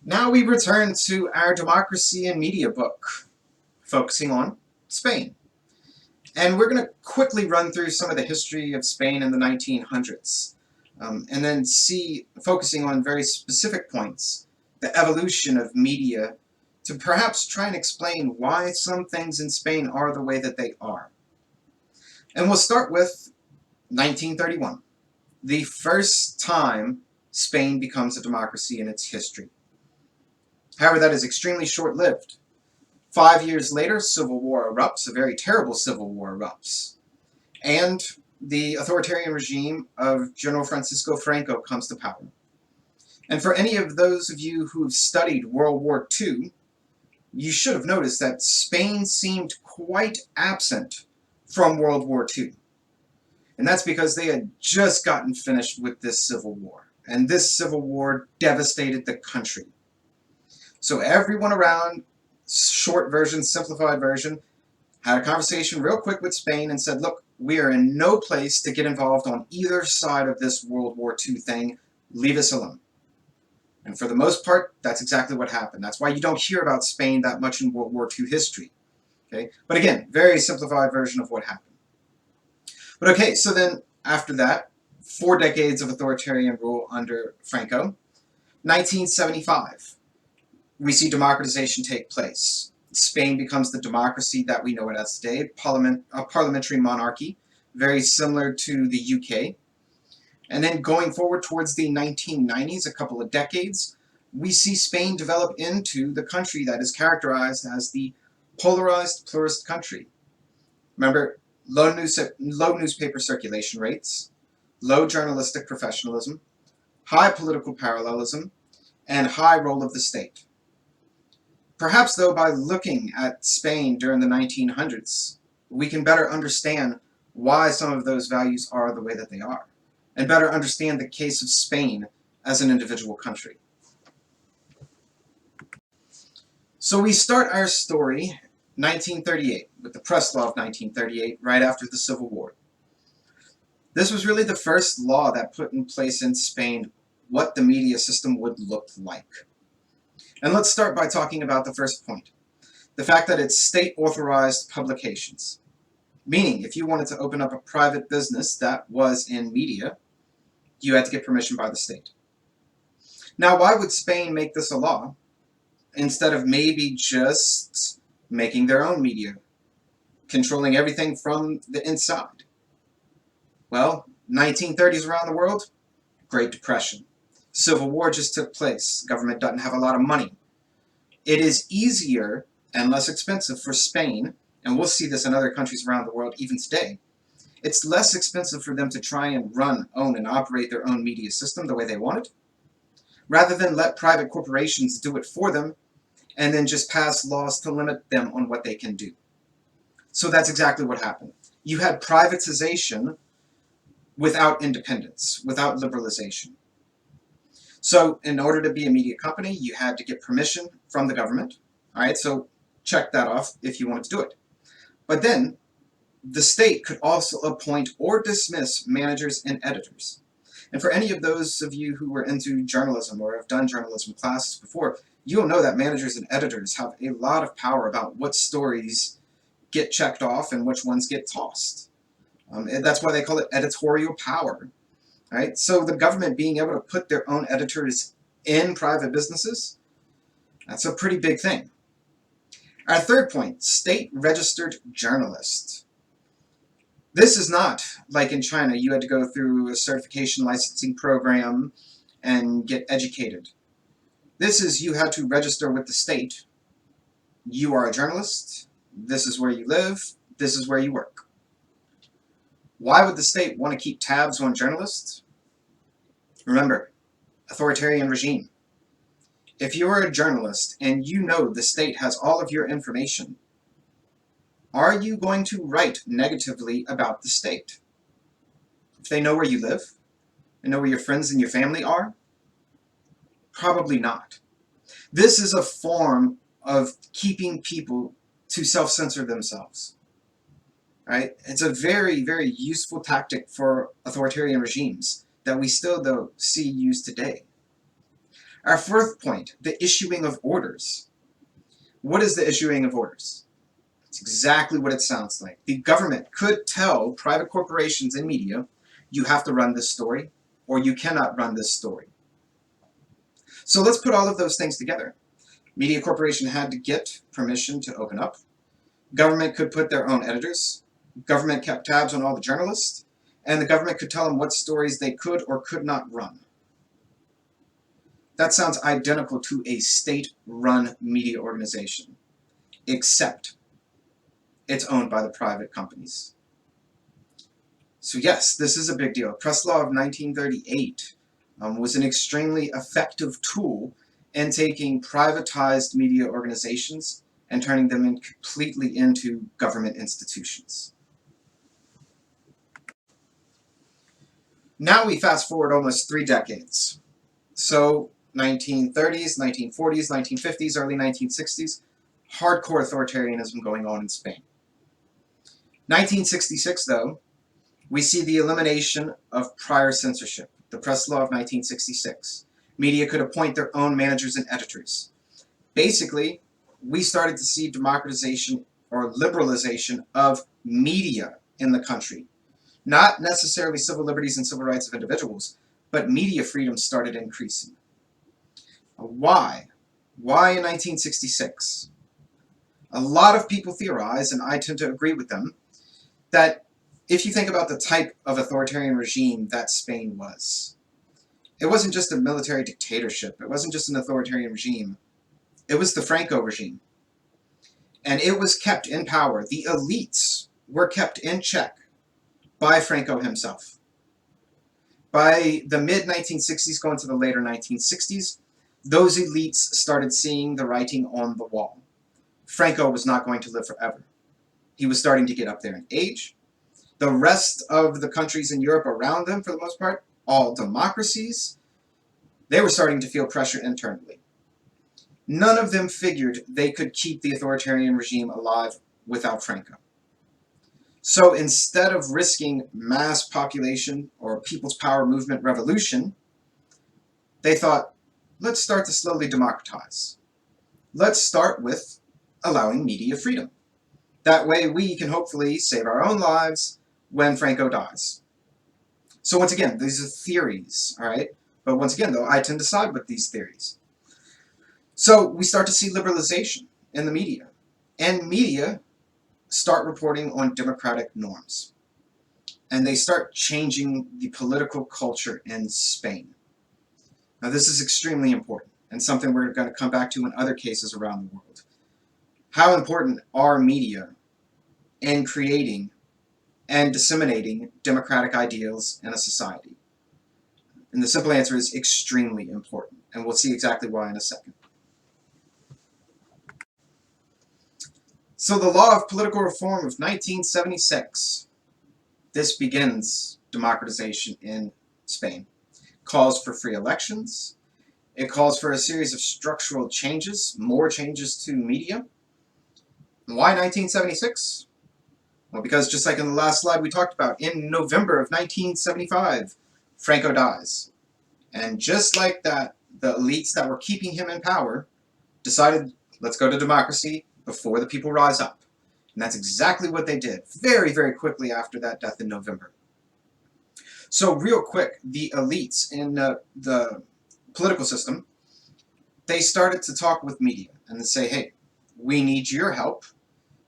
Now we return to our democracy and media book, focusing on Spain. And we're going to quickly run through some of the history of Spain in the 1900s, and then focusing on very specific points, the evolution of media, to perhaps try and explain why some things in Spain are the way that they are. And we'll start with 1931, the first time Spain becomes a democracy in its history. However, that is extremely short-lived. 5 years later, civil war erupts, a very terrible civil war erupts. And the authoritarian regime of General Francisco Franco comes to power. And for any of those of you who have studied World War II, you should have noticed that Spain seemed quite absent from World War II. And that's because they had just gotten finished with this civil war. And this civil war devastated the country. So everyone around, short version, simplified version, had a conversation real quick with Spain and said, look, we are in no place to get involved on either side of this World War II thing. Leave us alone. And for the most part, that's exactly what happened. That's why you don't hear about Spain that much in World War II history. Okay? But again, very simplified version of what happened. But okay, so then after that, 4 decades of authoritarian rule under Franco, 1975, we see democratization take place. Spain becomes the democracy that we know it as today, a parliamentary monarchy, very similar to the UK. And then going forward towards the 1990s, a couple of decades, we see Spain develop into the country that is characterized as the polarized pluralist country. Remember, low newspaper circulation rates, low journalistic professionalism, high political parallelism, and high role of the state. Perhaps, though, by looking at Spain during the 1900s, we can better understand why some of those values are the way that they are, and better understand the case of Spain as an individual country. So we start our story 1938, with the Press Law of 1938, right after the Civil War. This was really the first law that put in place in Spain what the media system would look like. And let's start by talking about the first point, the fact that it's state-authorized publications. Meaning, if you wanted to open up a private business that was in media, you had to get permission by the state. Now, why would Spain make this a law instead of maybe just making their own media, controlling everything from the inside? Well, 1930s around the world, Great Depression. Civil War just took place. Government doesn't have a lot of money. It is easier and less expensive for Spain, and we'll see this in other countries around the world even today. It's less expensive for them to try and run, own, and operate their own media system the way they want it, rather than let private corporations do it for them and then just pass laws to limit them on what they can do. So that's exactly what happened. You had privatization without independence, without liberalization. So in order to be a media company, you had to get permission from the government. All right, so check that off if you wanted to do it. But then the state could also appoint or dismiss managers and editors. And for any of those of you who were into journalism or have done journalism classes before, you'll know that managers and editors have a lot of power about what stories get checked off and which ones get tossed. And that's why they call it editorial power. Right? So the government being able to put their own editors in private businesses, that's a pretty big thing. Our third point, state-registered journalists. This is not like in China, you had to go through a certification licensing program and get educated. This is you had to register with the state. You are a journalist. This is where you live. This is where you work. Why would the state want to keep tabs on journalists? Remember, authoritarian regime. If you're a journalist and you know the state has all of your information, are you going to write negatively about the state? If they know where you live, and know where your friends and your family are? Probably not. This is a form of keeping people to self-censor themselves. Right? It's a very, very useful tactic for authoritarian regimes that we still, though, see used today. Our fourth point, the issuing of orders. What is the issuing of orders? It's exactly what it sounds like. The government could tell private corporations and media, you have to run this story, or you cannot run this story. So let's put all of those things together. Media corporation had to get permission to open up. Government could put their own editors. Government kept tabs on all the journalists. And the government could tell them what stories they could or could not run. That sounds identical to a state-run media organization, except it's owned by the private companies. So yes, this is a big deal. Press law of 1938 was an extremely effective tool in taking privatized media organizations and turning them completely into government institutions. Now we fast forward almost 3 decades. So 1930s, 1940s, 1950s, early 1960s, hardcore authoritarianism going on in Spain. 1966, though, we see the elimination of prior censorship, the press law of 1966. Media could appoint their own managers and editors. Basically, we started to see democratization or liberalization of media in the country. Not necessarily civil liberties and civil rights of individuals, but media freedom started increasing. Why? Why in 1966? A lot of people theorize, and I tend to agree with them, that if you think about the type of authoritarian regime that Spain was, it wasn't just a military dictatorship, it wasn't just an authoritarian regime, it was the Franco regime. And it was kept in power. The elites were kept in check by Franco himself. By the mid-1960s going to the later 1960s, those elites started seeing the writing on the wall. Franco was not going to live forever. He was starting to get up there in age. The rest of the countries in Europe around them, for the most part, all democracies, they were starting to feel pressure internally. None of them figured they could keep the authoritarian regime alive without Franco. So instead of risking mass population or people's power movement revolution, they thought, let's start to slowly democratize. Let's start with allowing media freedom. That way we can hopefully save our own lives when Franco dies. So once again, these are theories, all right? But once again, though, I tend to side with these theories. So we start to see liberalization in the media. And media start reporting on democratic norms. And they start changing the political culture in Spain. Now this is extremely important and something we're going to come back to in other cases around the world. How important are media in creating and disseminating democratic ideals in a society? And the simple answer is extremely important, and we'll see exactly why in a second. So the Law of Political Reform of 1976, this begins democratization in Spain. Calls for free elections. It calls for a series of structural changes, more changes to media. Why 1976? Well, because just like in the last slide we talked about, in November of 1975, Franco dies. And just like that, the elites that were keeping him in power decided, let's go to democracy before the people rise up. And that's exactly what they did, very, very quickly after that death in November. So real quick, the elites in the political system, they started to talk with media and to say, hey, we need your help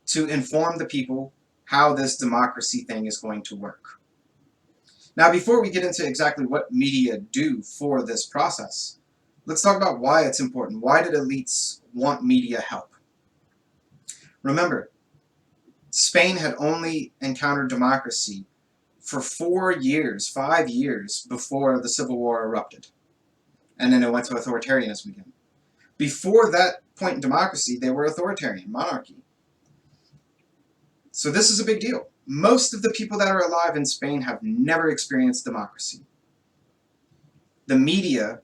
to inform the people how this democracy thing is going to work. Now, before we get into exactly what media do for this process, let's talk about why it's important. Why did elites want media help? Remember, Spain had only encountered democracy for 4 years, 5 years before the Civil War erupted. And then it went to authoritarianism again. Before that point in democracy, they were authoritarian, monarchy. So this is a big deal. Most of the people that are alive in Spain have never experienced democracy. The media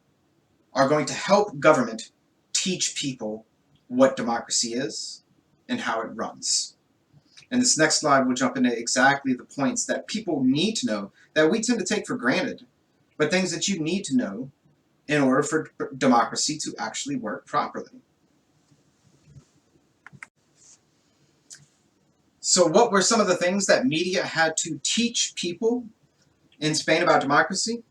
are going to help government teach people what democracy is and how it runs. And this next slide will jump into exactly the points that people need to know that we tend to take for granted, but things that you need to know in order for democracy to actually work properly. So what were some of the things that media had to teach people in Spain about democracy?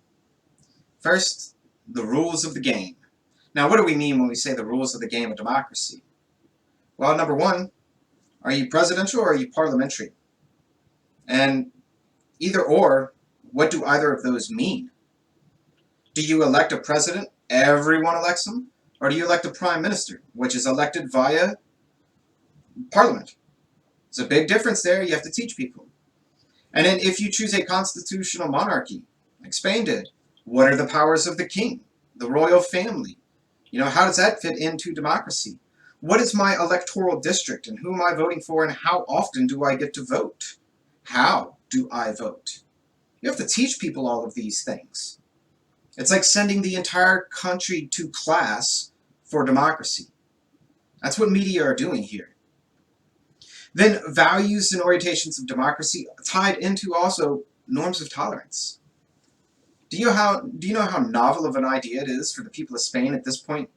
First, the rules of the game. Now, what do we mean when we say the rules of the game of democracy? Well, number one, are you presidential or are you parliamentary? And either or, what do either of those mean? Do you elect a president, everyone elects him? Or do you elect a prime minister, which is elected via parliament? There's a big difference there. You have to teach people. And then if you choose a constitutional monarchy, like Spain did, what are the powers of the king, the royal family? How does that fit into democracy? What is my electoral district and who am I voting for and how often do I get to vote? How do I vote? You have to teach people all of these things. It's like sending the entire country to class for democracy. That's what media are doing here. Then values and orientations of democracy tied into also norms of tolerance. Do you know how novel of an idea it is for the people of Spain at this point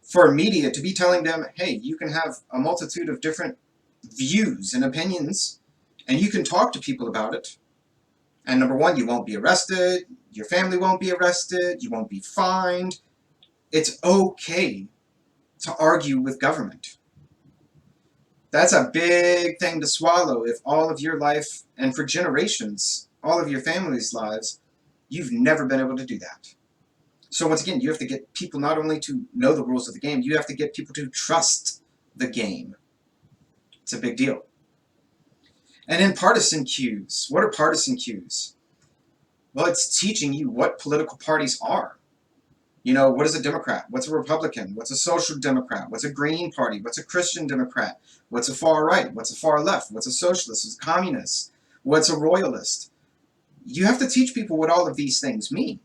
for media to be telling them, hey, you can have a multitude of different views and opinions and you can talk to people about it. And number one, you won't be arrested, your family won't be arrested, you won't be fined. It's okay to argue with government. That's a big thing to swallow if all of your life, and for generations, all of your family's lives, you've never been able to do that. So once again, you have to get people not only to know the rules of the game, you have to get people to trust the game. It's a big deal. And then partisan cues. What are partisan cues? Well, it's teaching you what political parties are. What is a Democrat? What's a Republican? What's a social democrat? What's a Green Party? What's a Christian Democrat? What's a far right? What's a far left? What's a socialist? What's a communist? What's a royalist? You have to teach people what all of these things mean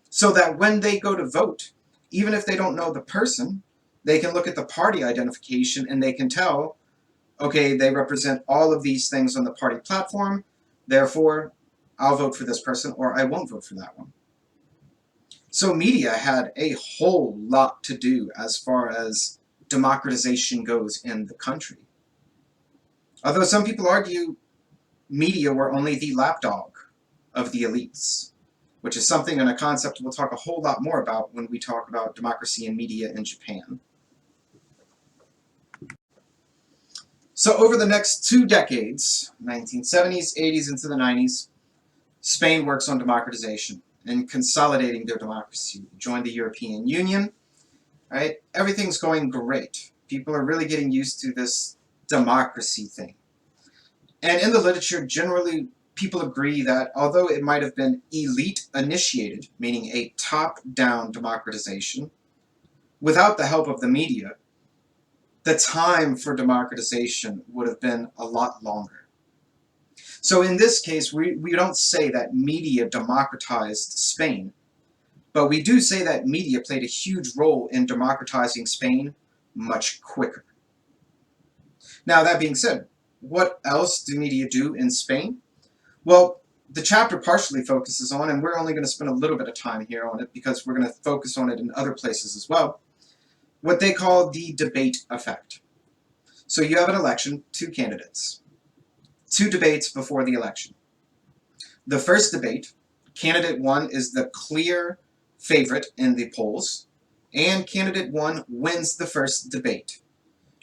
so that when they go to vote, even if they don't know the person, they can look at the party identification and they can tell, okay, they represent all of these things on the party platform, therefore I'll vote for this person or I won't vote for that one. So media had a whole lot to do as far as democratization goes in the country. Although some people argue media were only the lapdog of the elites, which is something and a concept we'll talk a whole lot more about when we talk about democracy and media in Japan. So over the next 2 decades, 1970s, 80s, into the 90s, Spain works on democratization and consolidating their democracy. Joined the European Union, right? Everything's going great. People are really getting used to this democracy thing. And in the literature, generally, people agree that although it might have been elite-initiated, meaning a top-down democratization, without the help of the media, the time for democratization would have been a lot longer. So in this case, we don't say that media democratized Spain, but we do say that media played a huge role in democratizing Spain much quicker. Now, that being said, what else do media do in Spain? Well, the chapter partially focuses on, and we're only going to spend a little bit of time here on it because we're going to focus on it in other places as well, what they call the debate effect. So you have an election, 2 candidates. 2 debates before the election. The first debate, candidate 1 is the clear favorite in the polls, and candidate 1 wins the first debate.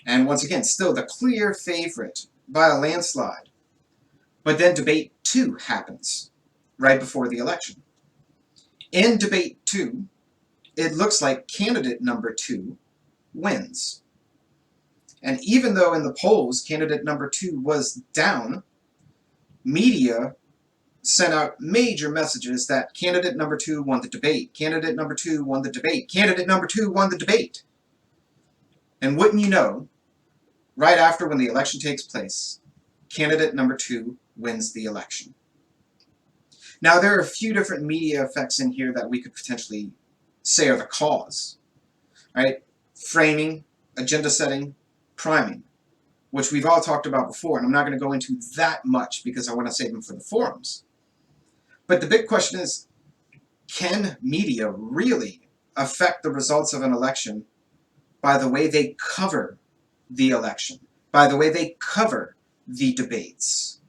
And once again, still the clear favorite by a landslide. But then debate 2 happens right before the election. In debate 2, it looks like candidate number 2 wins. And even though in the polls candidate number 2 was down, media sent out major messages that candidate number 2 won the debate, candidate number 2 won the debate, candidate number 2 won the debate. And wouldn't you know, right after when the election takes place, candidate number 2 wins the election. Now there are a few different media effects in here that we could potentially say are the cause, right? Framing, agenda setting, priming, which we've all talked about before, and I'm not going to go into that much because I want to save them for the forums. But the big question is, can media really affect the results of an election by the way they cover the election, by the way they cover the debates?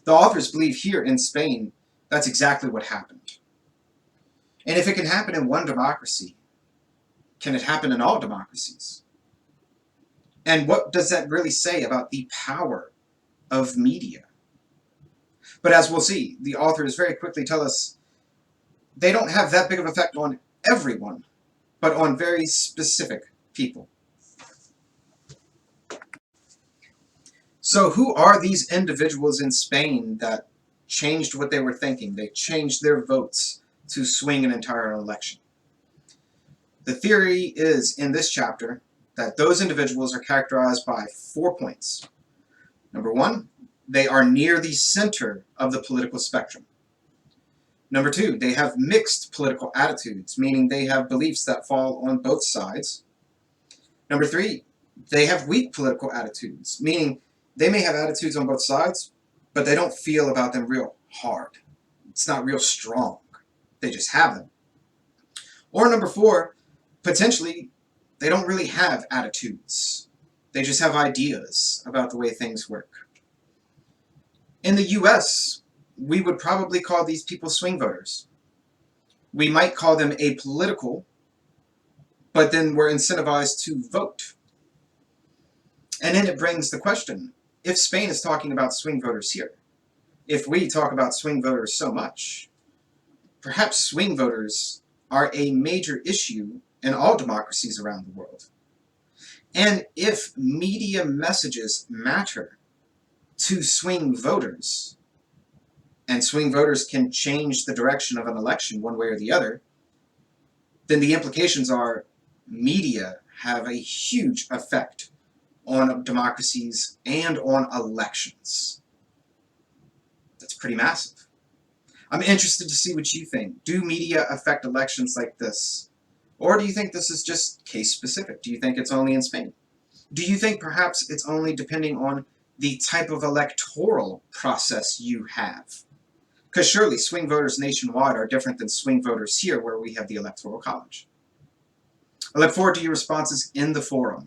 The authors believe here in Spain that's exactly what happened. And if it can happen in one democracy, can it happen in all democracies? And what does that really say about the power of media? But as we'll see, the authors very quickly tell us they don't have that big of an effect on everyone, but on very specific people. So who are these individuals in Spain that changed what they were thinking? They changed their votes to swing an entire election. The theory is in this chapter that those individuals are characterized by 4 points. Number 1, they are near the center of the political spectrum. Number 2, they have mixed political attitudes, meaning they have beliefs that fall on both sides. Number 3, they have weak political attitudes, meaning they may have attitudes on both sides, but they don't feel about them real hard. It's not real strong. They just have them. Or number 4, potentially, they don't really have attitudes. They just have ideas about the way things work. In the US, we would probably call these people swing voters. We might call them apolitical, but then we're incentivized to vote. And then it brings the question, if Spain is talking about swing voters here, if we talk about swing voters so much, perhaps swing voters are a major issue in all democracies around the world. And if media messages matter to swing voters, and swing voters can change the direction of an election one way or the other, then the implications are media have a huge effect on democracies and on elections. That's pretty massive. I'm interested to see what you think. Do media affect elections like this? Or do you think this is just case specific? Do you think it's only in Spain? Do you think perhaps it's only depending on the type of electoral process you have? Because surely swing voters nationwide are different than swing voters here where we have the Electoral College. I look forward to your responses in the forum.